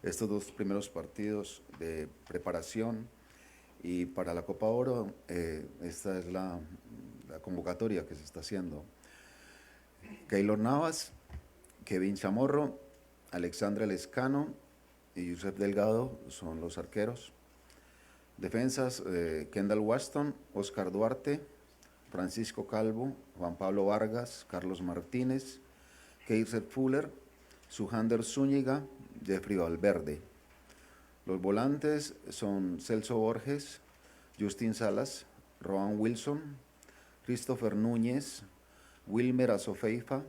estos dos primeros partidos de preparación y para la Copa Oro. Esta es la convocatoria que se está haciendo. Keylor Navas, Kevin Chamorro, Alexandra Lescano y Yusef Delgado son los arqueros. Defensas, Kendall Waston, Oscar Duarte, Francisco Calvo, Juan Pablo Vargas, Carlos Martínez, Keiser Fuller, Sujander Zúñiga, Jeffrey Valverde. Los volantes son Celso Borges, Justin Salas, Rohan Wilson, Christopher Núñez, Wilmer Azofeifa,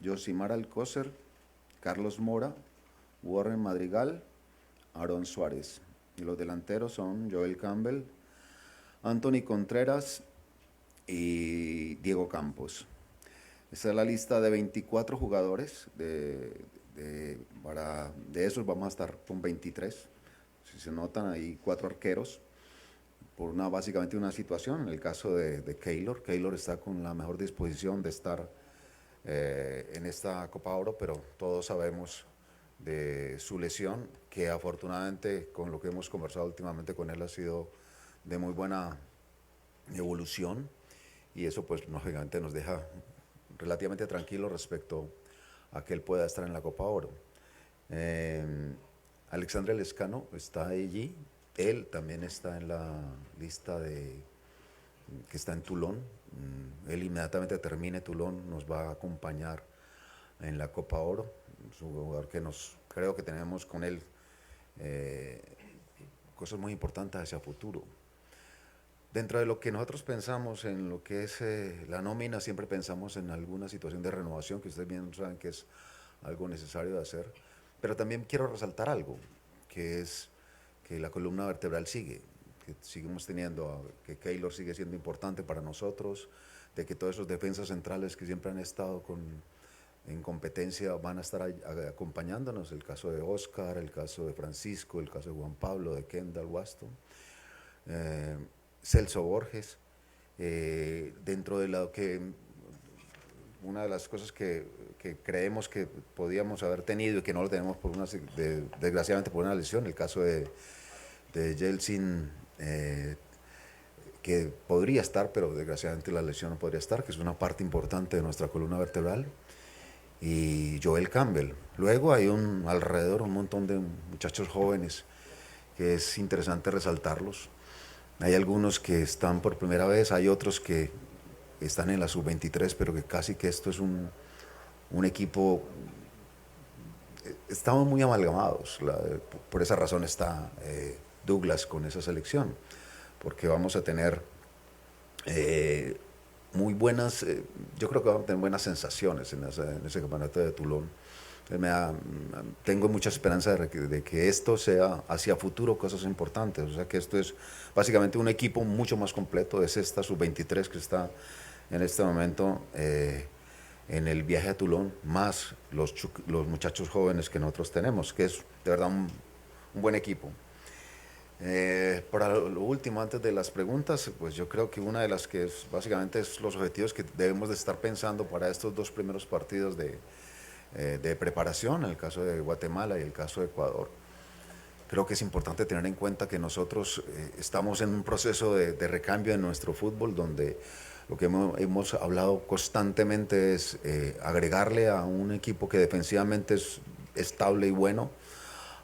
Josimar Alcócer, Carlos Mora, Warren Madrigal, Aaron Suárez. Y los delanteros son Joel Campbell, Anthony Contreras y Diego Campos. Esta es la lista de 24 jugadores. De esos vamos a estar con 23. Si se notan, hay 4 arqueros por básicamente una situación. En el caso de Keylor está con la mejor disposición de estar en esta Copa Oro, pero todos sabemos de su lesión, que afortunadamente con lo que hemos conversado últimamente con él ha sido de muy buena evolución, y eso pues lógicamente nos deja relativamente tranquilos respecto a que él pueda estar en la Copa Oro. Alexandre Lescano está allí, él también está en la lista que está en Toulon. Él inmediatamente termine Toulon nos va a acompañar en la Copa Oro. Es un jugador que creo que tenemos con él cosas muy importantes hacia futuro. Dentro de lo que nosotros pensamos en lo que es la nómina, siempre pensamos en alguna situación de renovación, que ustedes bien saben que es algo necesario de hacer, pero también quiero resaltar algo, que es que la columna vertebral sigue, que seguimos teniendo, que Keylor sigue siendo importante para nosotros, de que todos esos defensas centrales que siempre han estado en competencia van a estar acompañándonos, el caso de Oscar, el caso de Francisco, el caso de Juan Pablo, de Kendall Waston, Celso Borges, dentro de lo que una de las cosas que creemos que podíamos haber tenido y que no lo tenemos desgraciadamente por una lesión, el caso de Yeltsin, que podría estar, pero desgraciadamente la lesión no podría estar, que es una parte importante de nuestra columna vertebral, y Joel Campbell. Luego hay alrededor un montón de muchachos jóvenes que es interesante resaltarlos. Hay algunos que están por primera vez, hay otros que están en la sub-23, pero que casi que esto es un equipo, estamos muy amalgamados. Por esa razón está Douglas con esa selección, porque vamos a tener muy buenas, yo creo que vamos a tener buenas sensaciones en ese campeonato de Toulon. Tengo mucha esperanza de que esto sea hacia futuro cosas importantes, o sea que esto es básicamente un equipo mucho más completo. Es esta sub-23 que está en este momento en el viaje a Toulon, más los muchachos jóvenes que nosotros tenemos, que es de verdad un buen equipo. Para lo último, antes de las preguntas, pues yo creo que una de las que básicamente es los objetivos que debemos de estar pensando para estos dos primeros partidos de preparación, en el caso de Guatemala y el caso de Ecuador. Creo que es importante tener en cuenta que nosotros estamos en un proceso de recambio en nuestro fútbol, donde lo que hemos hablado constantemente es agregarle a un equipo que defensivamente es estable y bueno,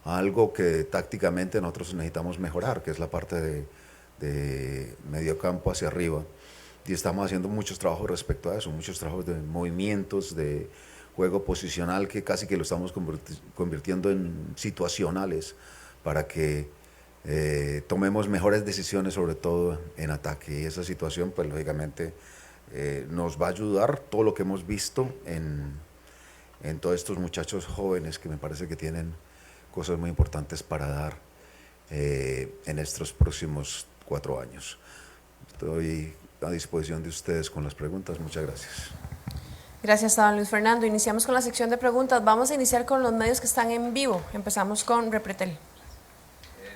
a algo que tácticamente nosotros necesitamos mejorar, que es la parte de mediocampo hacia arriba. Y estamos haciendo muchos trabajos respecto a eso, muchos trabajos de movimientos, de juego posicional, que casi que lo estamos convirtiendo en situacionales para que tomemos mejores decisiones, sobre todo en ataque. Y esa situación, pues lógicamente, nos va a ayudar todo lo que hemos visto en todos estos muchachos jóvenes que me parece que tienen cosas muy importantes para dar en estos próximos 4 años. Estoy a disposición de ustedes con las preguntas. Muchas gracias. Gracias, don Luis Fernando. Iniciamos con la sección de preguntas. Vamos a iniciar con los medios que están en vivo. Empezamos con Repretel.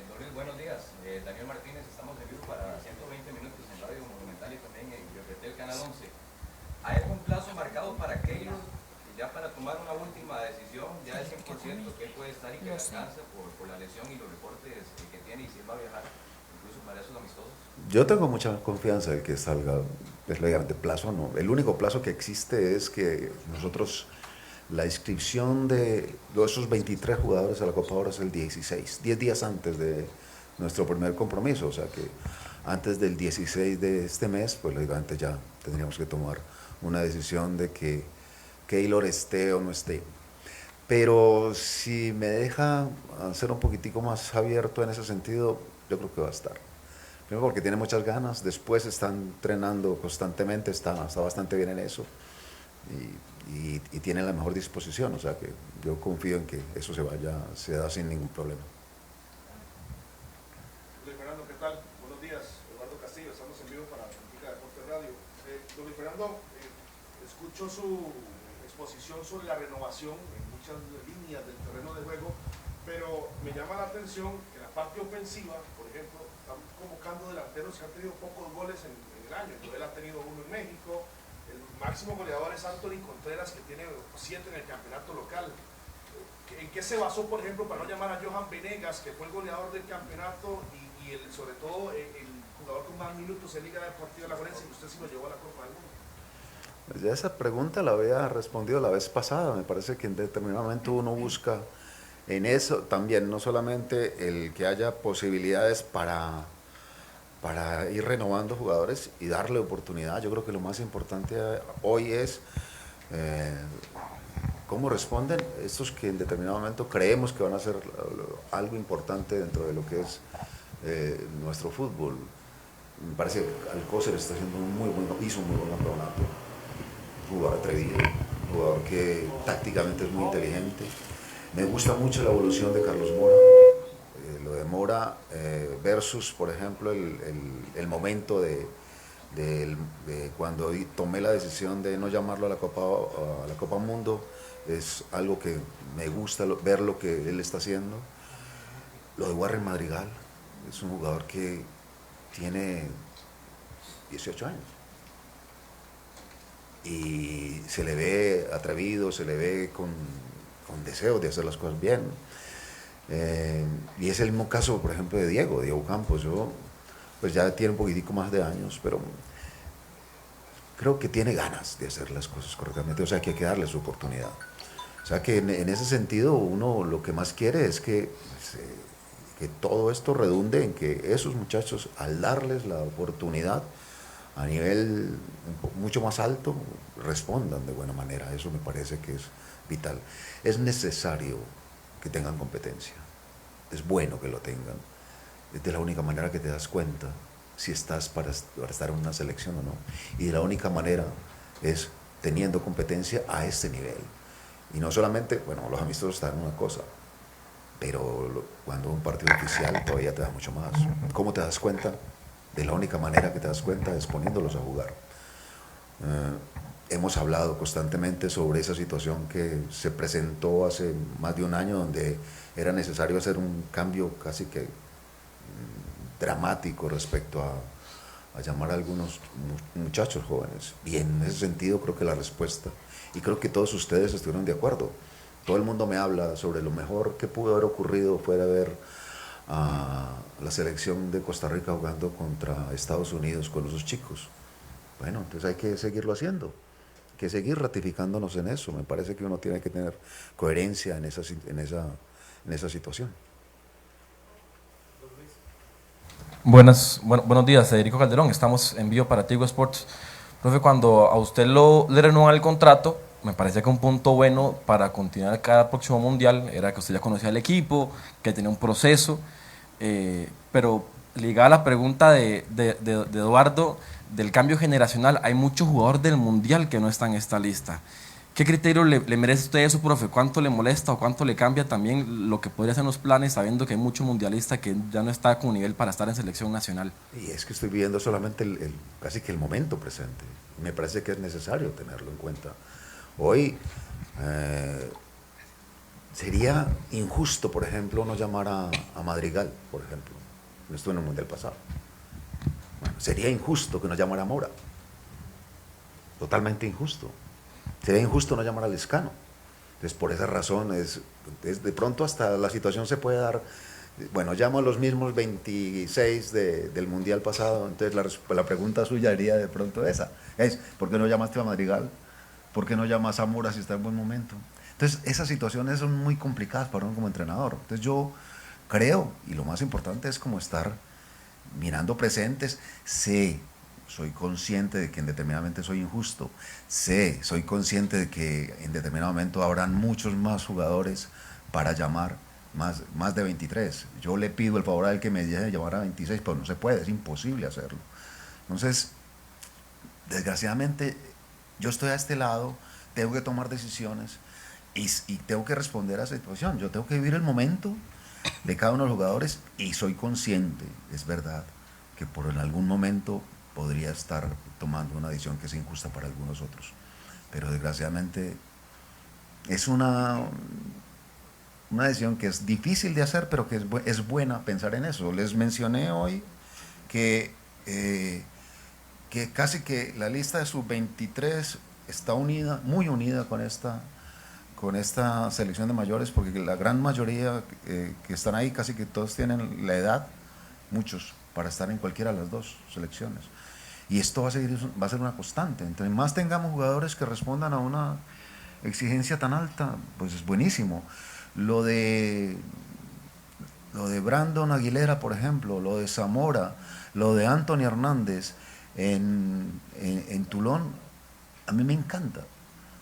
Don Luis, buenos días. Daniel Martínez, estamos en vivo para 120 minutos en Radio Monumental y también en Repretel Canal 11. ¿Hay algún plazo marcado para Keylor ya para tomar una última decisión? Ya al 100%, que él puede estar y que le alcanza por la lesión y los reportes que tiene, y si él va a viajar, incluso para esos amistosos? Yo tengo mucha confianza de que salga, pues lógicamente plazo no. El único plazo que existe es que nosotros, la inscripción de esos 23 jugadores a la Copa Oro es el 16, 10 días antes de nuestro primer compromiso, o sea que antes del 16 de este mes, pues lógicamente ya tendríamos que tomar una decisión de que Keylor esté o no esté. Pero si me deja ser un poquitico más abierto en ese sentido, yo creo que va a estar. Primero porque tiene muchas ganas, después está entrenando constantemente, está bastante bien en eso y tiene la mejor disposición, o sea que yo confío en que eso se da sin ningún problema. Luis Fernando, ¿qué tal? Buenos días, Eduardo Castillo, estamos en vivo para Benfica Deportes Radio. Don Luis Fernando, escucho su exposición sobre la renovación en muchas líneas del terreno de juego, pero me llama la atención que en la parte ofensiva, por ejemplo, están convocando delanteros que han tenido pocos goles en el año. Él ha tenido uno en México, el máximo goleador es Anthony Contreras, que tiene 7 en el campeonato local. ¿En qué se basó, por ejemplo, para no llamar a Johan Venegas, que fue el goleador del campeonato y sobre todo el jugador con más minutos en Liga Deportiva Alajuelense, que usted sí lo llevó a la Copa del Mundo? Pues ya esa pregunta la había respondido la vez pasada. Me parece que en determinado momento uno busca en eso también, no solamente el que haya posibilidades para ir renovando jugadores y darle oportunidad. Yo creo que lo más importante hoy es cómo responden estos que en determinado momento creemos que van a ser algo importante dentro de lo que es nuestro fútbol. Me parece que Alcócer está haciendo hizo un muy buen campeonato. Jugador atrevido, jugador que tácticamente es muy inteligente. Me gusta mucho la evolución de Carlos Mora. Lo de Mora versus, por ejemplo, el momento de cuando tomé la decisión de no llamarlo a la Copa Mundo, es algo que me gusta ver lo que él está haciendo. Lo de Warren Madrigal, es un jugador que tiene 18 años y se le ve atrevido, se le ve con deseos de hacer las cosas bien. Y es el mismo caso, por ejemplo, de Diego Campos. Pues ya tiene un poquitico más de años, pero creo que tiene ganas de hacer las cosas correctamente, o sea que hay que darle su oportunidad. O sea que en ese sentido uno lo que más quiere es que todo esto redunde en que esos muchachos, al darles la oportunidad a nivel mucho más alto, respondan de buena manera. Eso me parece que es vital. Es necesario que tengan competencia, es bueno que lo tengan. Es de la única manera que te das cuenta si estás para estar en una selección o no. Y de la única manera es teniendo competencia a este nivel. Y no solamente, bueno, los amistosos están en una cosa, pero cuando un partido oficial todavía te da mucho más. ¿Cómo te das cuenta? De la única manera que te das cuenta es poniéndolos a jugar. Hemos hablado constantemente sobre esa situación que se presentó hace más de un año, donde era necesario hacer un cambio casi que dramático respecto a llamar a algunos muchachos jóvenes. Y en ese sentido creo que la respuesta, y creo que todos ustedes estuvieron de acuerdo. Todo el mundo me habla sobre lo mejor que pudo haber ocurrido fuera ver a la selección de Costa Rica jugando contra Estados Unidos con esos chicos. Bueno, entonces hay que seguirlo haciendo, hay que seguir ratificándonos en eso. Me parece que uno tiene que tener coherencia en esa situación. Buenos días, Federico Calderón. Estamos en vivo para Tigo Sports. Profe, cuando a usted le renuevan el contrato, me parece que un punto bueno para continuar cada próximo mundial era que usted ya conocía al equipo, que tenía un proceso, pero ligada a la pregunta de Eduardo del cambio generacional, hay muchos jugadores del mundial que no están en esta lista. ¿Qué criterio le merece a usted eso, profe? ¿Cuánto le molesta o cuánto le cambia también lo que podría ser los planes, sabiendo que hay muchos mundialistas que ya no está con nivel para estar en selección nacional? Y es que estoy viviendo solamente casi que el momento presente. Me parece que es necesario tenerlo en cuenta. Hoy sería injusto, por ejemplo, no llamar a Madrigal, por ejemplo. No estuvo en el mundial pasado. Bueno, sería injusto que no llamara a Mora. Totalmente injusto. Sería injusto no llamar a Lescano. Entonces, por esa razón, de pronto hasta la situación se puede dar, bueno, llamo a los mismos 26 del Mundial pasado, entonces la pregunta suya sería de pronto esa, ¿por qué no llamaste a Madrigal? ¿Por qué no llamas a Zamora si está en buen momento? Entonces, esas situaciones son muy complicadas para uno como entrenador. Entonces, yo creo, y lo más importante es como estar mirando presentes, soy consciente de que en determinadamente soy injusto, soy consciente de que en determinado momento habrán muchos más jugadores para llamar, más de 23. Yo le pido el favor a él que me deje llamar a 26, pero no se puede, es imposible hacerlo. Entonces, desgraciadamente, yo estoy a este lado, tengo que tomar decisiones y tengo que responder a esa situación. Yo tengo que vivir el momento de cada uno de los jugadores y soy consciente, es verdad, que por en algún momento podría estar tomando una decisión que es injusta para algunos otros. Pero desgraciadamente es una decisión que es difícil de hacer, pero que es buena pensar en eso. Les mencioné hoy que casi que la lista de sub-23 está unida, muy unida con esta selección de mayores, porque la gran mayoría que están ahí, casi que todos tienen la edad, muchos, para estar en cualquiera de las dos selecciones. Y esto va a ser una constante. Entre más tengamos jugadores que respondan a una exigencia tan alta, pues es buenísimo. Lo de Brandon Aguilera, por ejemplo, lo de Zamora, lo de Anthony Hernández en Toulon, a mí me encanta,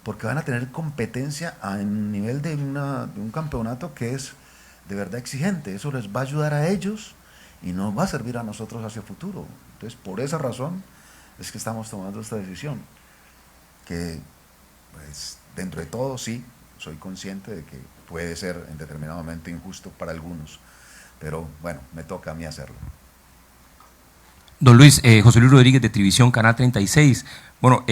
porque van a tener competencia a nivel de un campeonato que es de verdad exigente. Eso les va a ayudar a ellos y nos va a servir a nosotros hacia el futuro. Entonces, por esa razón es que estamos tomando esta decisión, que pues dentro de todo sí, soy consciente de que puede ser en determinado momento injusto para algunos, pero bueno, me toca a mí hacerlo. Don Luis, José Luis Rodríguez de Trivisión, Canal 36. Bueno,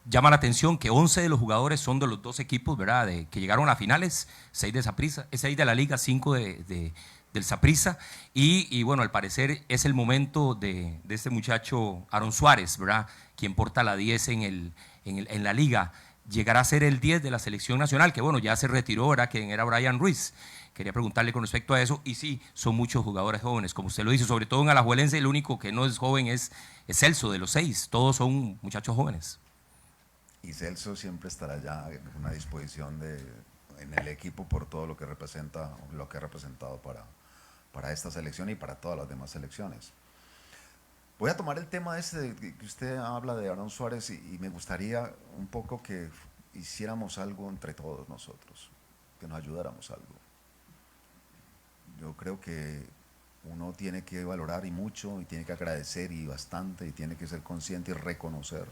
llama la atención que 11 de los jugadores son de los dos equipos, ¿verdad?, que llegaron a finales, 6 de Saprissa, 6 de la Liga, 5 del Saprissa, y bueno, al parecer es el momento de este muchacho Aaron Suárez, ¿verdad?, quien porta la 10 en la Liga. Llegará a ser el 10 de la selección nacional, que bueno, ya se retiró, ¿verdad?, quien era Brian Ruiz. Quería preguntarle con respecto a eso, y sí, son muchos jugadores jóvenes, como usted lo dice, sobre todo en Alajuelense, el único que no es joven es Celso, de los 6, todos son muchachos jóvenes. Y Celso siempre estará ya en una disposición en el equipo por todo lo que representa, lo que ha representado para esta selección y para todas las demás selecciones. Voy a tomar el tema que usted habla de Aaron Suárez y me gustaría un poco que hiciéramos algo entre todos nosotros, que nos ayudáramos algo. Yo creo que uno tiene que valorar y mucho, y tiene que agradecer y bastante, y tiene que ser consciente y reconocer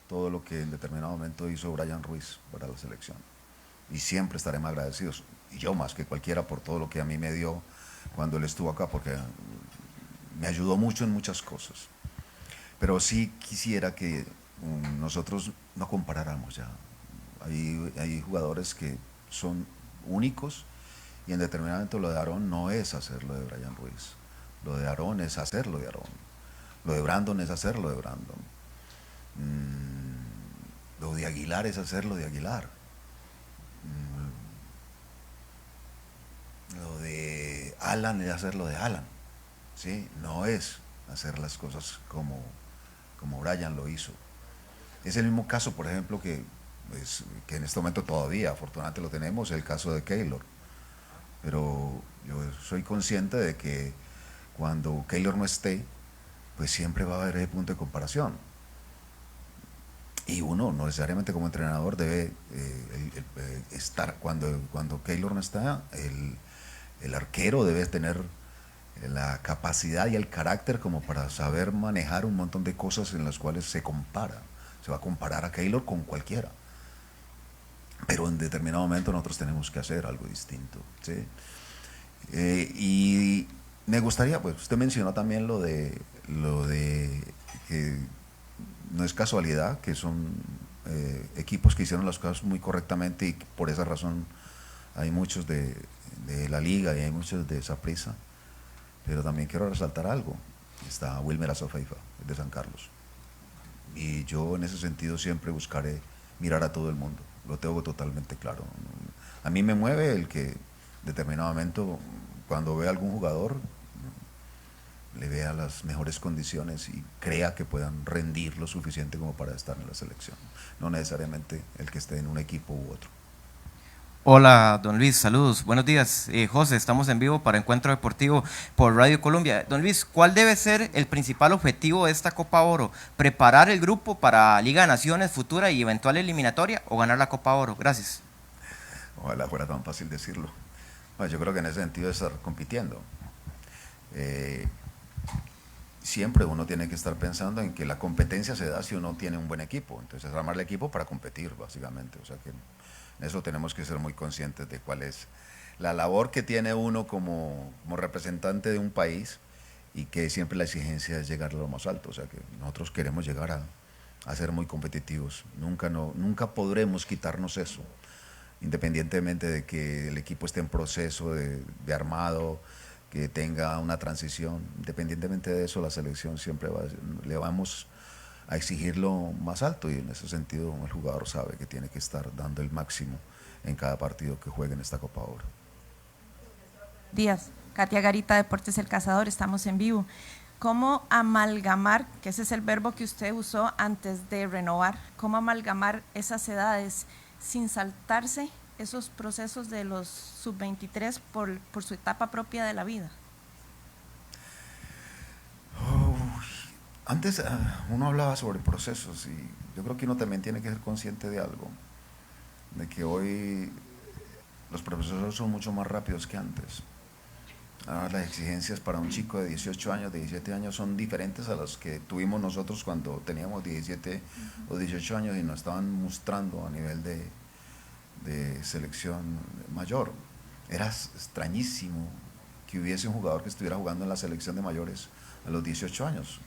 todo lo que en determinado momento hizo Brian Ruiz para la selección. Y siempre estaremos agradecidos, y yo más que cualquiera, por todo lo que a mí me dio cuando él estuvo acá, porque me ayudó mucho en muchas cosas. Pero sí quisiera que nosotros no comparáramos ya. Hay jugadores que son únicos, y en determinado momento lo de Aaron no es hacer lo de Brian Ruiz. Lo de Aaron es hacer lo de Aaron. Lo de Brandon es hacer lo de Brandon. Lo de Aguilar es hacer lo de Aguilar. Lo de Alan es hacer lo de Alan. ¿Sí? No es hacer las cosas como Brian lo hizo. Es el mismo caso, por ejemplo, que en este momento todavía afortunadamente lo tenemos, el caso de Keylor. Pero yo soy consciente de que cuando Keylor no esté, pues siempre va a haber ese punto de comparación. Y uno, no necesariamente como entrenador, debe estar, cuando Keylor no está, el arquero debe tener la capacidad y el carácter como para saber manejar un montón de cosas en las cuales se compara. Se va a comparar a Keylor con cualquiera. Pero en determinado momento nosotros tenemos que hacer algo distinto, ¿sí? Y me gustaría, pues usted mencionó también lo de que no es casualidad, que son equipos que hicieron las cosas muy correctamente, y por esa razón hay muchos de la Liga y hay muchos de Saprissa. Pero también quiero resaltar algo. Está Wilmer Azofeifa, de San Carlos. Y yo en ese sentido siempre buscaré mirar a todo el mundo. lo tengo totalmente claro. A mí me mueve el que determinado momento, cuando ve a algún jugador, le vea las mejores condiciones y crea que puedan rendir lo suficiente como para estar en la selección, no necesariamente el que esté en un equipo u otro. Hola, don Luis, saludos, buenos días. José, estamos en vivo para Encuentro Deportivo por Radio Colombia. Don Luis, ¿cuál debe ser el principal objetivo de esta Copa Oro? ¿Preparar el grupo para Liga de Naciones futura y eventual eliminatoria o ganar la Copa Oro? Gracias. Ojalá fuera tan fácil decirlo. Bueno, yo creo que en ese sentido es estar compitiendo. Siempre uno tiene que estar pensando en que la competencia se da si uno tiene un buen equipo. Entonces, armar el equipo para competir, básicamente. O sea que en eso tenemos que ser muy conscientes de cuál es la labor que tiene uno como representante de un país y que siempre la exigencia es llegar a lo más alto. O sea que nosotros queremos llegar a ser muy competitivos. Nunca podremos quitarnos eso, independientemente de que el equipo esté en proceso de armado, que tenga una transición. Independientemente de eso, la selección siempre le vamos a exigir lo más alto, y en ese sentido el jugador sabe que tiene que estar dando el máximo en cada partido que juegue en esta Copa Oro. Días, Katia Garita, Deportes El Cazador, estamos en vivo. ¿Cómo amalgamar, que ese es el verbo que usted usó antes de renovar, cómo amalgamar esas edades sin saltarse esos procesos de los sub-23 por su etapa propia de la vida? Antes uno hablaba sobre procesos, y yo creo que uno también tiene que ser consciente de algo, de que hoy los procesos son mucho más rápidos que antes. Ahora las exigencias para un chico de 18 años, de 17 años son diferentes a las que tuvimos nosotros cuando teníamos 17 o 18 años y nos estaban mostrando a nivel de selección mayor. Era extrañísimo que hubiese un jugador que estuviera jugando en la selección de mayores a los 18 años.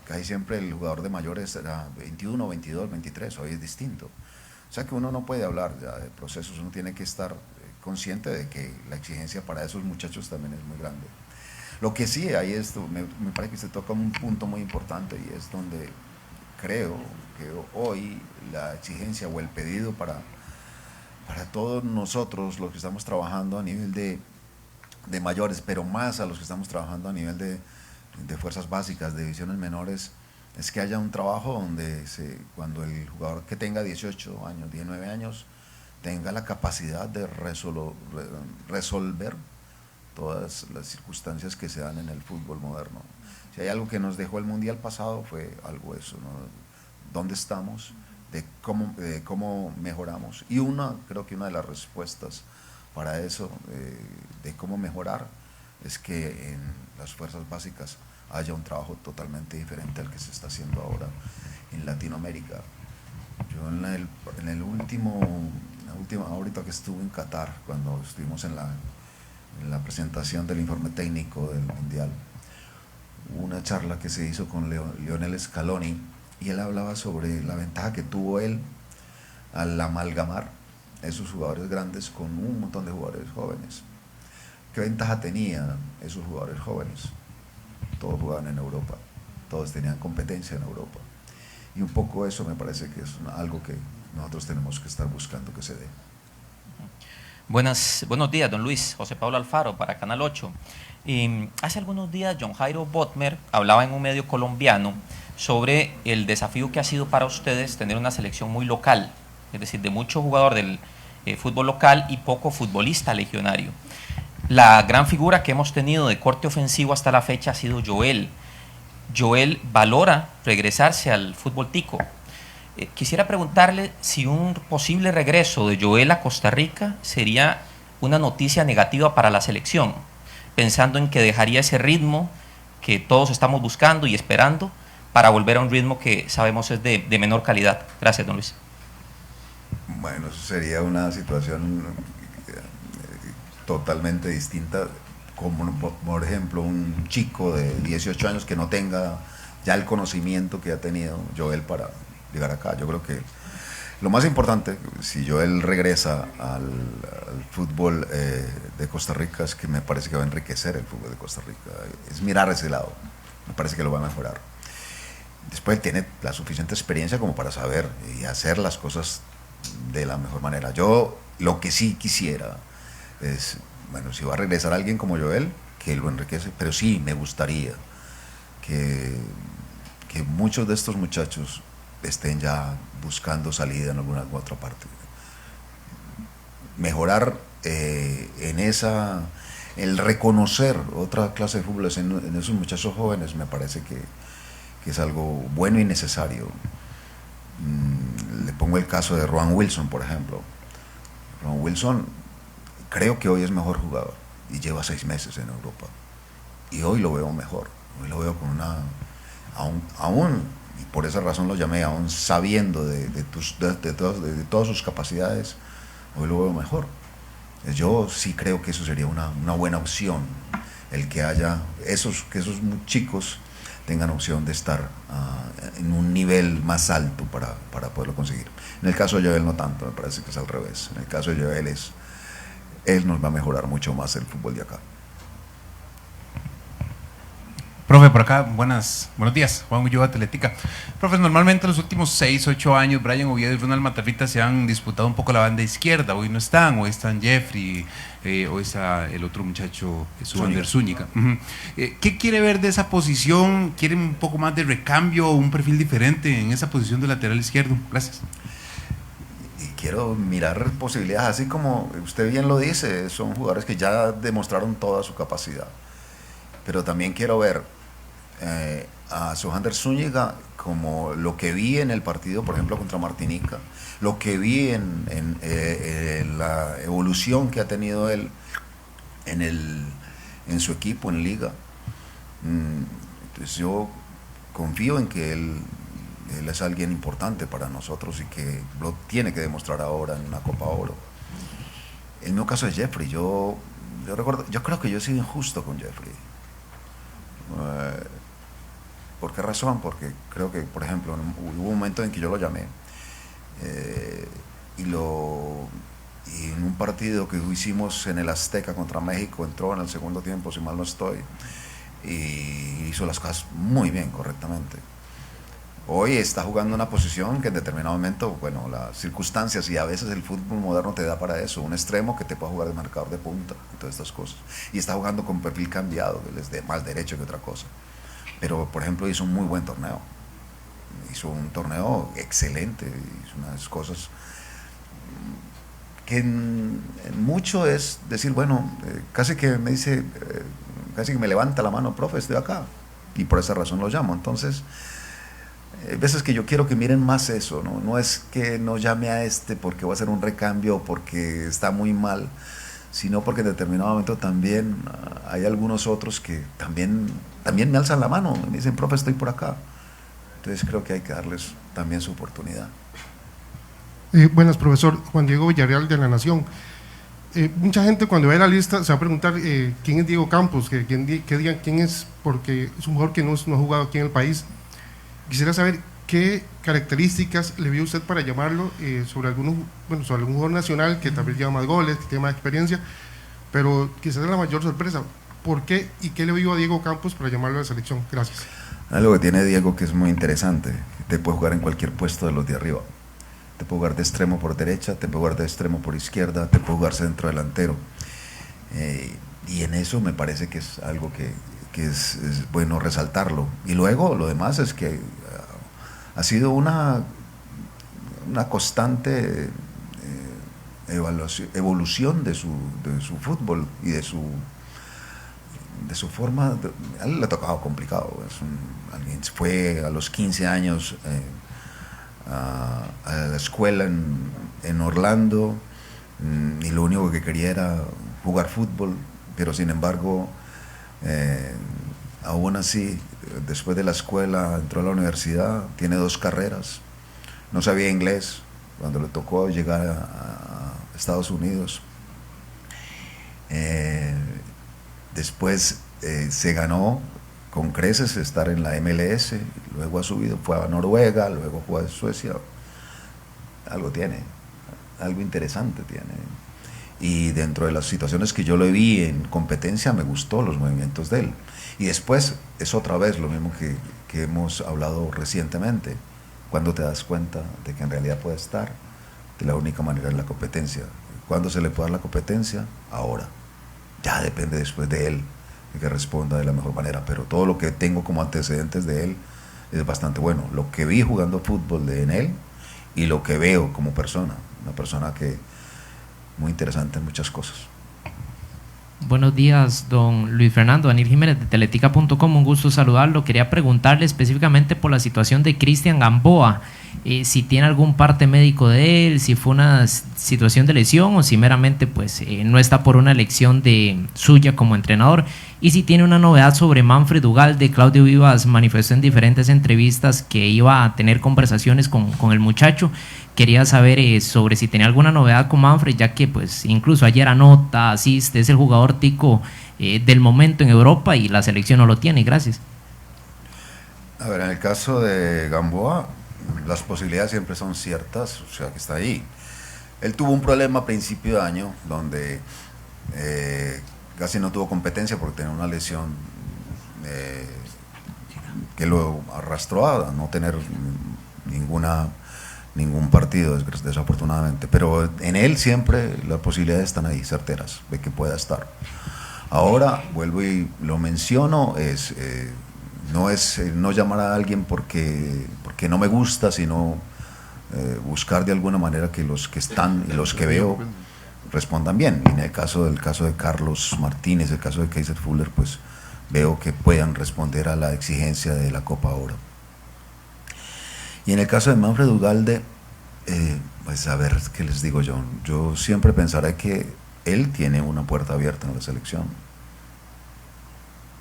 Casi siempre el jugador de mayores era 21, 22, 23, hoy es distinto. O sea que uno no puede hablar ya de procesos, uno tiene que estar consciente de que la exigencia para esos muchachos también es muy grande. Lo que sí hay esto, me parece que se toca un punto muy importante, y es donde creo que hoy la exigencia o el pedido para todos nosotros, los que estamos trabajando a nivel de mayores, pero más a los que estamos trabajando a nivel de fuerzas básicas, de divisiones menores, es que haya un trabajo donde cuando el jugador que tenga 18 años, 19 años, tenga la capacidad de resolver todas las circunstancias que se dan en el fútbol moderno. Si hay algo que nos dejó el Mundial pasado, fue algo eso, ¿no? ¿Dónde estamos? De cómo mejoramos. Y creo que una de las respuestas para eso, de cómo mejorar, es que en las fuerzas básicas haya un trabajo totalmente diferente al que se está haciendo ahora en Latinoamérica. Yo ahorita que estuve en Qatar, cuando estuvimos en la presentación del informe técnico del Mundial, hubo una charla que se hizo con Lionel Scaloni, y él hablaba sobre la ventaja que tuvo él al amalgamar esos jugadores grandes con un montón de jugadores jóvenes. ¿Qué ventaja tenían esos jugadores jóvenes? Todos jugaban en Europa, todos tenían competencia en Europa, y un poco eso me parece que es algo que nosotros tenemos que estar buscando que se dé. Buenos días, don Luis. José Pablo Alfaro para Canal 8. Hace algunos días John Jairo Botmer hablaba en un medio colombiano sobre el desafío que ha sido para ustedes tener una selección muy local, es decir, de mucho jugador del fútbol local y poco futbolista legionario. La gran figura que hemos tenido de corte ofensivo hasta la fecha ha sido Joel. Joel valora regresarse al fútbol tico. Quisiera preguntarle si un posible regreso de Joel a Costa Rica sería una noticia negativa para la selección, pensando en que dejaría ese ritmo que todos estamos buscando y esperando para volver a un ritmo que sabemos es de menor calidad. Gracias, don Luis. Bueno, eso sería una situación totalmente distinta, como por ejemplo un chico de 18 años que no tenga ya el conocimiento que ha tenido Joel para llegar acá. Yo creo que lo más importante, si Joel regresa al fútbol de Costa Rica, es que me parece que va a enriquecer el fútbol de Costa Rica, es mirar ese lado, me parece que lo va a mejorar. Después tiene la suficiente experiencia como para saber y hacer las cosas de la mejor manera. Yo lo que sí quisiera es, bueno, si va a regresar alguien como Joel, que lo enriquece, pero sí me gustaría que muchos de estos muchachos estén ya buscando salida en alguna u otra parte. Mejorar en esa, el reconocer otra clase de fútbol en esos muchachos jóvenes me parece que es algo bueno y necesario. Le pongo el caso de Rowan Wilson, por ejemplo. Rowan Wilson creo que hoy es mejor jugador y lleva 6 meses en Europa y hoy lo veo mejor, hoy lo veo con una aún y por esa razón lo llamé, aún sabiendo de todas sus capacidades, hoy lo veo mejor. Yo sí creo que eso sería una buena opción, el que haya que esos chicos tengan opción de estar en un nivel más alto para poderlo conseguir. En el caso de Joel no tanto, me parece que es al revés. En el caso de Joel él nos va a mejorar mucho más el fútbol de acá. Profe, por acá, buenos días, Juan Ulloa, Atlética. Profe, normalmente en los últimos 6, 8 años, Brian Oviedo y Ronald Matarrita se han disputado un poco la banda izquierda. Hoy no están, hoy están Jeffrey, hoy está el otro muchacho, Suander Zúñiga. ¿Qué quiere ver de esa posición? ¿Quiere un poco más de recambio, un perfil diferente en esa posición de lateral izquierdo? Gracias. Y quiero mirar posibilidades, así como usted bien lo dice, son jugadores que ya demostraron toda su capacidad. Pero también quiero ver a Suander Zúñiga como lo que vi en el partido, por ejemplo, contra Martinica, lo que vi en la evolución que ha tenido él en su equipo, en Liga. Entonces yo confío en que él es alguien importante para nosotros y que lo tiene que demostrar ahora en una Copa Oro. El mismo caso de Jeffrey, yo creo que yo he sido injusto con Jeffrey. ¿Por qué razón? Porque creo que, por ejemplo, hubo un momento en que yo lo llamé y en un partido que hicimos en el Azteca contra México, entró en el segundo tiempo, si mal no estoy, y hizo las cosas muy bien, correctamente. Hoy está jugando una posición que en determinado momento, bueno, las circunstancias y a veces el fútbol moderno te da para eso, un extremo que te pueda jugar de marcador de punta y todas estas cosas. Y está jugando con perfil cambiado, que les dé más derecho que otra cosa. Pero, por ejemplo, hizo un muy buen torneo. Hizo un torneo excelente, hizo unas cosas que en mucho es decir, bueno, casi que me dice, casi que me levanta la mano, profe, estoy acá. Y por esa razón lo llamo. Entonces, veces que yo quiero que miren más eso, ¿no? No es que no llame a este porque va a hacer un recambio o porque está muy mal, sino porque en determinado momento también hay algunos otros que también me alzan la mano, me dicen, profe, estoy por acá. Entonces creo que hay que darles también su oportunidad. Buenas, profesor. Juan Diego Villarreal de La Nación. Mucha gente cuando ve la lista se va a preguntar quién es Diego Campos, que digan quién es, porque es un jugador que no ha jugado aquí en el país. Quisiera saber qué características le vio usted para llamarlo sobre algún jugador nacional que tal vez lleva más goles, que tiene más experiencia, pero quizás es la mayor sorpresa. ¿Por qué y qué le vio a Diego Campos para llamarlo a la selección? Gracias. Algo que tiene Diego que es muy interesante, te puede jugar en cualquier puesto de los de arriba. Te puede jugar de extremo por derecha, te puede jugar de extremo por izquierda, te puede jugar centro delantero. Y en eso me parece que es algo que es bueno resaltarlo. Y luego lo demás es que ha sido una constante evolución de su fútbol y de su forma. A él le ha tocado complicado. Alguien fue a los 15 años a la escuela en Orlando y lo único que quería era jugar fútbol, pero sin embargo aún así después de la escuela entró a la universidad, tiene 2 carreras, no sabía inglés cuando le tocó llegar a Estados Unidos. Después se ganó con creces estar en la MLS, luego ha subido, fue a Noruega, luego fue a Suecia. Algo tiene, algo interesante tiene. Y dentro de las situaciones que yo lo vi en competencia, me gustó los movimientos de él. Y después es otra vez lo mismo que hemos hablado recientemente, cuando te das cuenta de que en realidad puede estar de la única manera es la competencia. ¿Cuándo se le puede dar la competencia? Ahora. Ya depende después de él, de que responda de la mejor manera, pero todo lo que tengo como antecedentes de él es bastante bueno. Lo que vi jugando fútbol en él y lo que veo como persona, una persona que muy interesante en muchas cosas. Buenos días, don Luis Fernando. Daniel Jiménez de Teletica.com, un gusto saludarlo. Quería preguntarle específicamente por la situación de Cristian Gamboa, si tiene algún parte médico de él, si fue una situación de lesión o si meramente pues, no está por una elección suya como entrenador, y si tiene una novedad sobre Manfred Ugalde. Claudio Vivas manifestó en diferentes entrevistas que iba a tener conversaciones con el muchacho. Quería saber sobre si tenía alguna novedad con Manfred, ya que pues incluso ayer anota, asiste, es el jugador tico del momento en Europa y la selección no lo tiene. Gracias. A ver, en el caso de Gamboa, las posibilidades siempre son ciertas, o sea que está ahí. Él tuvo un problema a principio de año donde casi no tuvo competencia porque tenía una lesión que lo arrastró a no tener ningún partido, desafortunadamente. Pero en él siempre las posibilidades están ahí, certeras, de que pueda estar. Ahora, vuelvo y lo menciono, no es no llamar a alguien porque no me gusta, sino buscar de alguna manera que los que están y los que veo respondan bien. Y en el caso de Carlos Martínez, el caso de Kaiser Fuller, pues veo que puedan responder a la exigencia de la Copa Oro. Y en el caso de Manfred Ugalde, pues a ver, ¿qué les digo yo? Yo siempre pensaré que él tiene una puerta abierta en la selección.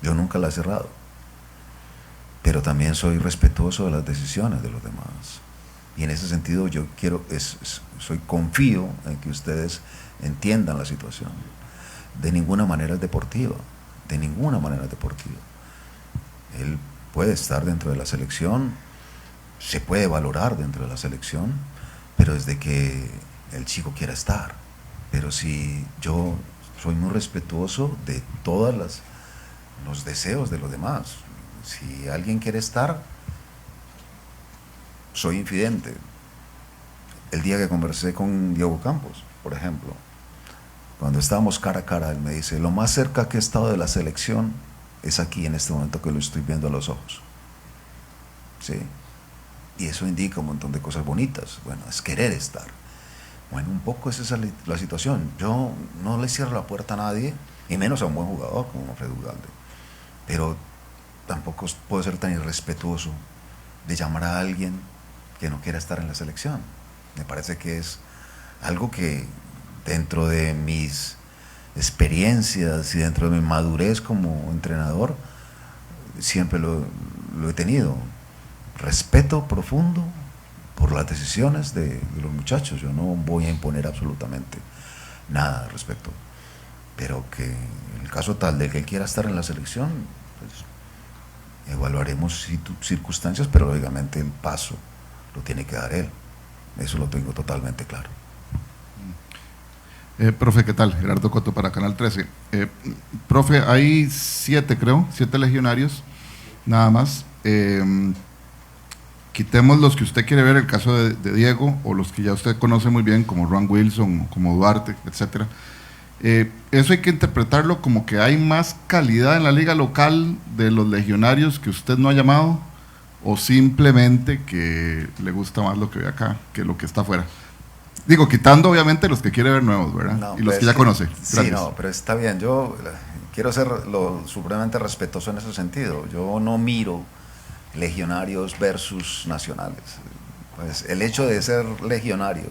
Yo nunca la he cerrado. Pero también soy respetuoso de las decisiones de los demás. Y en ese sentido yo confío en que ustedes entiendan la situación. De ninguna manera es deportiva. De ninguna manera es deportiva. Él puede estar dentro de la selección, se puede valorar dentro de la selección, pero desde que el chico quiera estar. Pero si yo soy muy respetuoso de todos los deseos de los demás. Si alguien quiere estar, soy infidente. El día que conversé con Diego Campos, por ejemplo, cuando estábamos cara a cara, él me dice, lo más cerca que he estado de la selección es aquí en este momento que lo estoy viendo a los ojos. ¿Sí? Y eso indica un montón de cosas bonitas. Bueno, es querer estar. Bueno, un poco esa es la situación. Yo no le cierro la puerta a nadie, y menos a un buen jugador como Manfred Ugalde. Pero tampoco puedo ser tan irrespetuoso de llamar a alguien que no quiera estar en la selección. Me parece que es algo que dentro de mis experiencias y dentro de mi madurez como entrenador siempre lo he tenido. Respeto profundo por las decisiones de los muchachos. Yo no voy a imponer absolutamente nada al respecto. Pero que en el caso tal de que él quiera estar en la selección, pues evaluaremos circunstancias, pero lógicamente el paso lo tiene que dar él. Eso lo tengo totalmente claro. Profe, ¿qué tal? Gerardo Coto para Canal 13. Profe, hay 7 legionarios, nada más. Quitemos los que usted quiere ver, el caso de Diego, o los que ya usted conoce muy bien, como Ron Wilson, como Duarte, etc. Eso hay que interpretarlo como que hay más calidad en la liga local de los legionarios que usted no ha llamado, o simplemente que le gusta más lo que ve acá que lo que está afuera. Digo, quitando obviamente los que quiere ver nuevos, ¿verdad? No, y los que ya conoce. Gracias. Sí, no, pero está bien. Yo quiero ser lo supremamente respetuoso en ese sentido. Yo no miro legionarios versus nacionales. Pues el hecho de ser legionario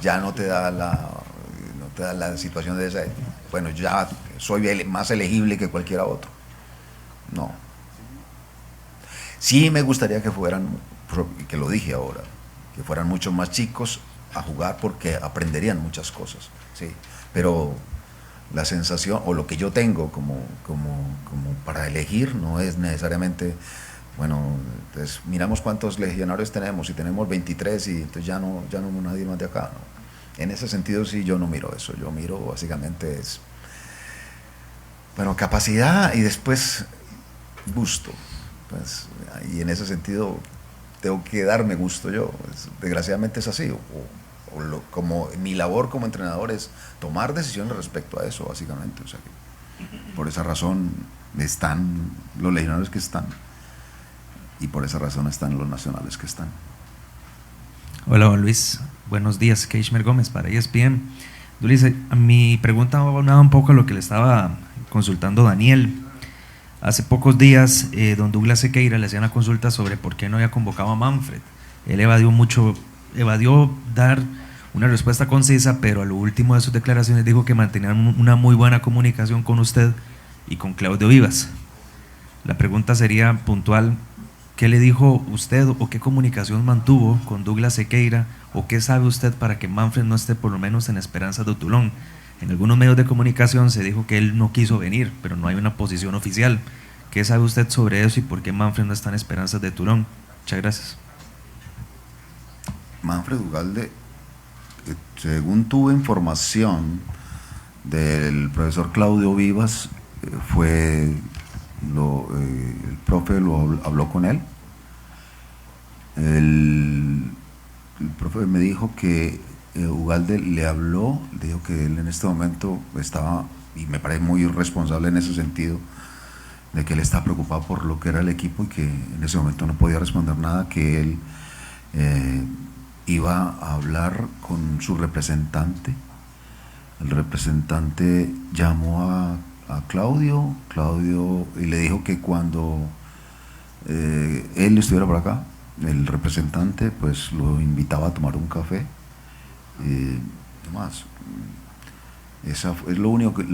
ya no te da la situación de esa, bueno, ya soy más elegible que cualquiera otro. No. Sí me gustaría que fueran, que lo dije ahora, que fueran mucho más chicos a jugar porque aprenderían muchas cosas, sí. Pero la sensación o lo que yo tengo como para elegir no es necesariamente, bueno, entonces miramos cuántos legionarios tenemos, y tenemos 23 y entonces ya no nadie más de acá, ¿no? En ese sentido sí yo no miro eso, yo miro básicamente es, bueno, capacidad y después gusto, pues, y en ese sentido tengo que darme gusto yo, desgraciadamente es así, como mi labor como entrenador es tomar decisiones respecto a eso, básicamente. O sea que por esa razón están los legionarios que están y por esa razón están los nacionales que están. Hola, don Luis. Buenos días. Keishmer Gómez para ESPN. Don Luis, mi pregunta va abonada un poco a lo que le estaba consultando Daniel. Hace pocos días, don Douglas Sequeira le hacía una consulta sobre por qué no había convocado a Manfred. Él evadió dar una respuesta concisa, pero a lo último de sus declaraciones dijo que mantenían una muy buena comunicación con usted y con Claudio Vivas. La pregunta sería puntual: ¿qué le dijo usted o qué comunicación mantuvo con Douglas Sequeira o qué sabe usted para que Manfred no esté por lo menos en Esperanza de Toulon? En algunos medios de comunicación se dijo que él no quiso venir, pero no hay una posición oficial. ¿Qué sabe usted sobre eso y por qué Manfred no está en Esperanza de Toulon? Muchas gracias. Manfred Ugalde, según tuve información del profesor Claudio Vivas, el profe habló con él. El profe me dijo que Ugalde le habló, dijo que él en este momento estaba, y me parece muy responsable en ese sentido, de que él estaba preocupado por lo que era el equipo y que en ese momento no podía responder nada, que él iba a hablar con su representante. El representante llamó a Claudio y le dijo que cuando él estuviera por acá, el representante pues lo invitaba a tomar un café. Demás. Esa es lo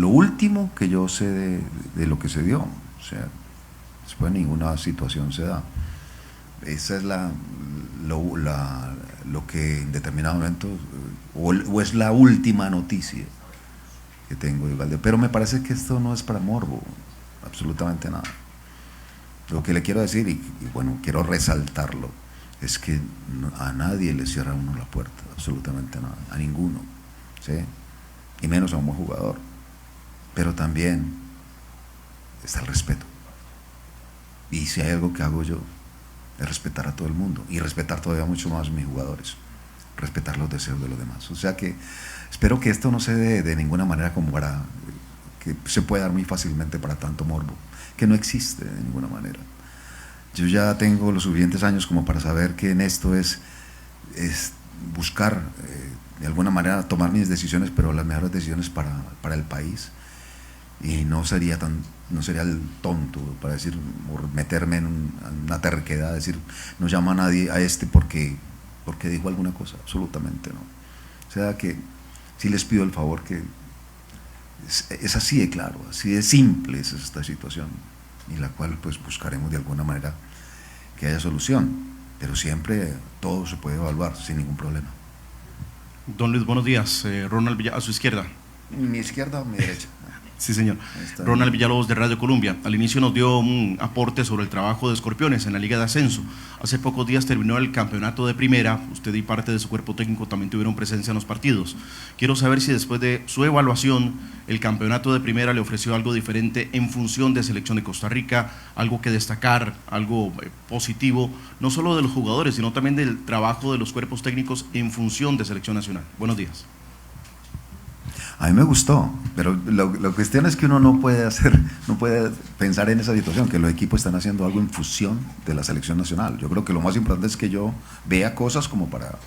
último que yo sé de lo que se dio. O sea, después ninguna situación se da. Esa es lo que en determinado momento o es la última noticia que tengo de Ugalde. Pero me parece que esto no es para morbo, absolutamente nada. Lo que le quiero decir, y bueno, quiero resaltarlo, es que a nadie le cierra uno la puerta, absolutamente nada, a ninguno, ¿sí? Y menos a un buen jugador. Pero también está el respeto. Y si hay algo que hago yo, es respetar a todo el mundo y respetar todavía mucho más a mis jugadores, respetar los deseos de los demás. O sea que espero que esto no se dé de ninguna manera como para que se pueda dar muy fácilmente para tanto morbo, que no existe de ninguna manera. Yo ya tengo los suficientes años como para saber que en esto es buscar de alguna manera tomar mis decisiones, pero las mejores decisiones para el país, y no sería el tonto para decir, por meterme en una terquedad, decir no llama a nadie a este porque dijo alguna cosa, absolutamente no. O sea que sí les pido el favor que es así de claro, así de simple es esta situación, y la cual pues buscaremos de alguna manera que haya solución, pero siempre todo se puede evaluar sin ningún problema. Don Luis, buenos días. Ronald Villalobos, a su izquierda. ¿Mi izquierda o mi derecha? Sí, señor. Ronald Villalobos de Radio Colombia. Al inicio nos dio un aporte sobre el trabajo de Escorpiones en la Liga de Ascenso. Hace pocos días terminó el campeonato de primera. Usted y parte de su cuerpo técnico también tuvieron presencia en los partidos. Quiero saber si después de su evaluación el campeonato de primera le ofreció algo diferente en función de selección de Costa Rica, algo que destacar, algo positivo, no solo de los jugadores, sino también del trabajo de los cuerpos técnicos en función de selección nacional. Buenos días. A mí me gustó, pero la cuestión es que uno no puede pensar en esa situación, que los equipos están haciendo algo en función de la selección nacional. Yo creo que lo más importante es que yo vea cosas como para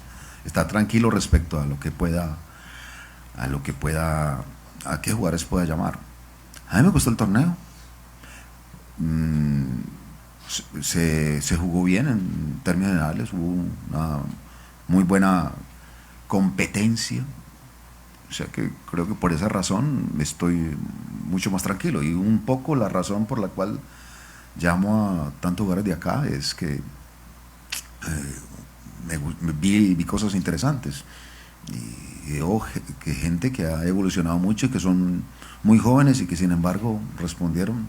estar tranquilo respecto a a qué jugadores pueda llamar. A mí me gustó el torneo. Se jugó bien en términos generales, hubo una muy buena competencia. O sea que creo que por esa razón estoy mucho más tranquilo, y un poco la razón por la cual llamo a tantos jugadores de acá es que vi cosas interesantes y veo que gente que ha evolucionado mucho y que son muy jóvenes y que sin embargo respondieron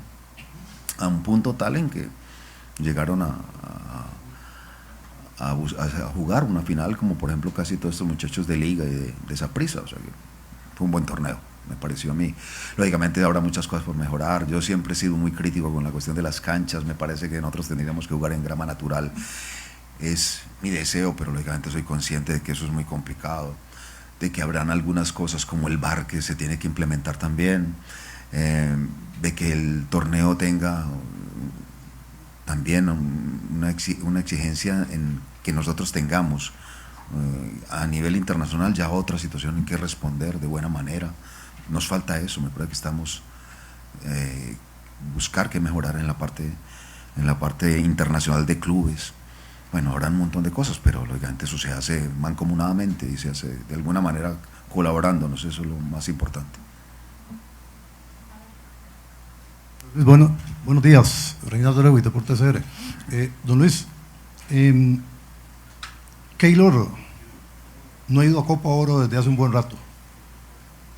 a un punto tal en que llegaron a jugar una final, como por ejemplo casi todos estos muchachos de Liga y de Saprissa. O sea que fue un buen torneo, me pareció a mí. Lógicamente habrá muchas cosas por mejorar. Yo siempre he sido muy crítico con la cuestión de las canchas. Me parece que nosotros tendríamos que jugar en grama natural. Es mi deseo, pero lógicamente soy consciente de que eso es muy complicado. de que habrán algunas cosas como el VAR que se tiene que implementar también, de que el torneo tenga también una exigencia en que nosotros tengamos a nivel internacional ya otra situación en que responder de buena manera. Nos falta eso, me parece que estamos buscar que mejorar en la parte internacional de clubes. Bueno, habrá un montón de cosas, pero lógicamente eso se hace mancomunadamente y se hace de alguna manera colaborándonos, eso es lo más importante. Bueno, buenos días, Reinaldo Lewis, Deportes CR. Don Luis, Keylor no ha ido a Copa Oro desde hace un buen rato.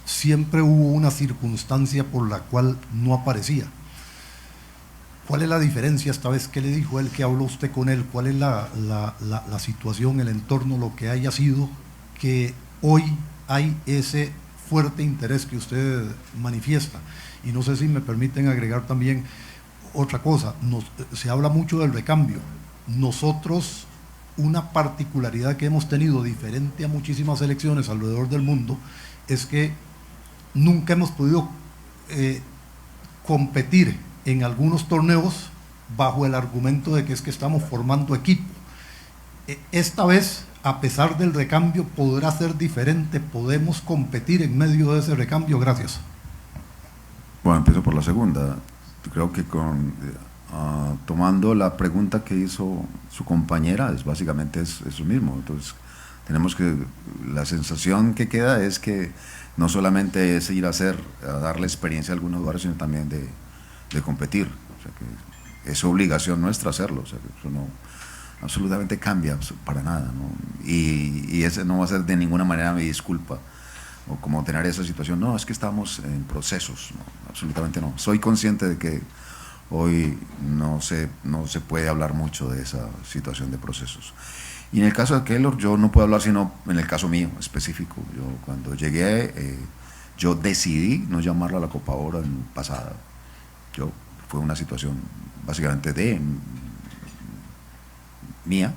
Siempre hubo una circunstancia por la cual no aparecía. ¿Cuál es la diferencia esta vez? ¿Qué le dijo él? ¿Qué habló usted con él? ¿Cuál es la situación, el entorno, lo que haya sido que hoy hay ese fuerte interés que usted manifiesta? Y no sé si me permiten agregar también otra cosa. Se habla mucho del recambio. Nosotros, una particularidad que hemos tenido diferente a muchísimas selecciones alrededor del mundo es que nunca hemos podido competir en algunos torneos bajo el argumento de que es que estamos formando equipo. Esta vez, a pesar del recambio, podrá ser diferente. ¿Podemos competir en medio de ese recambio? Gracias. Bueno, empiezo por la segunda. Creo que tomando la pregunta que hizo su compañera, básicamente es eso mismo. Entonces, tenemos que, la sensación que queda es que no solamente es ir a darle experiencia a algunos lugares, sino también de competir. O sea que es obligación nuestra hacerlo. O sea que eso no absolutamente cambia para nada, ¿no? Y ese no va a ser de ninguna manera mi disculpa o como tener esa situación. No, es que estamos en procesos. No, absolutamente no. Soy consciente de que hoy no se puede hablar mucho de esa situación de procesos. Y en el caso de Keylor, yo no puedo hablar sino en el caso mío específico. Yo cuando llegué, yo decidí no llamarla a la Copa Oro en pasada. Fue una situación básicamente mía.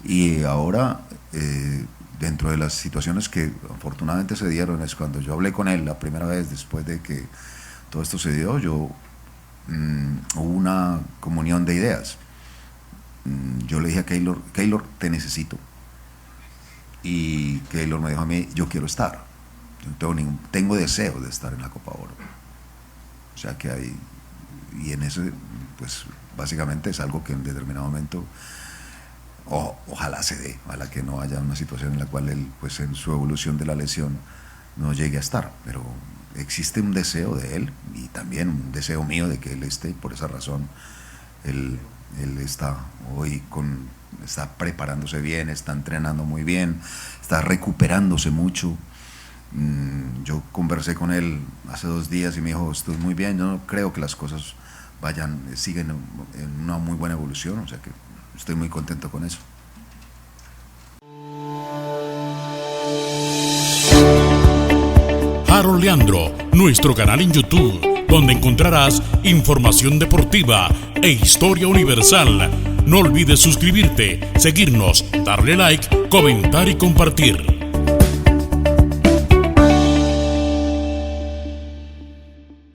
Y ahora, dentro de las situaciones que afortunadamente se dieron, es cuando yo hablé con él la primera vez después de que todo esto se dio, hubo una comunión de ideas. Yo le dije a Keylor, te necesito. Y Keylor me dijo a mí, yo quiero estar. Yo tengo deseo de estar en la Copa Oro. O sea que hay, y en eso, pues básicamente es algo que en determinado momento, ojalá se dé, ojalá que no haya una situación en la cual él, pues en su evolución de la lesión, no llegue a estar. Pero existe un deseo de él y también un deseo mío de que él esté, y por esa razón él está hoy está preparándose bien, está entrenando muy bien, está recuperándose mucho. Yo conversé con él hace 2 días y me dijo, estoy muy bien, yo no creo que las cosas siguen en una muy buena evolución, o sea que estoy muy contento con eso. Harold Leandro, nuestro canal en YouTube, donde encontrarás información deportiva e historia universal. No olvides suscribirte, seguirnos, darle like, comentar y compartir.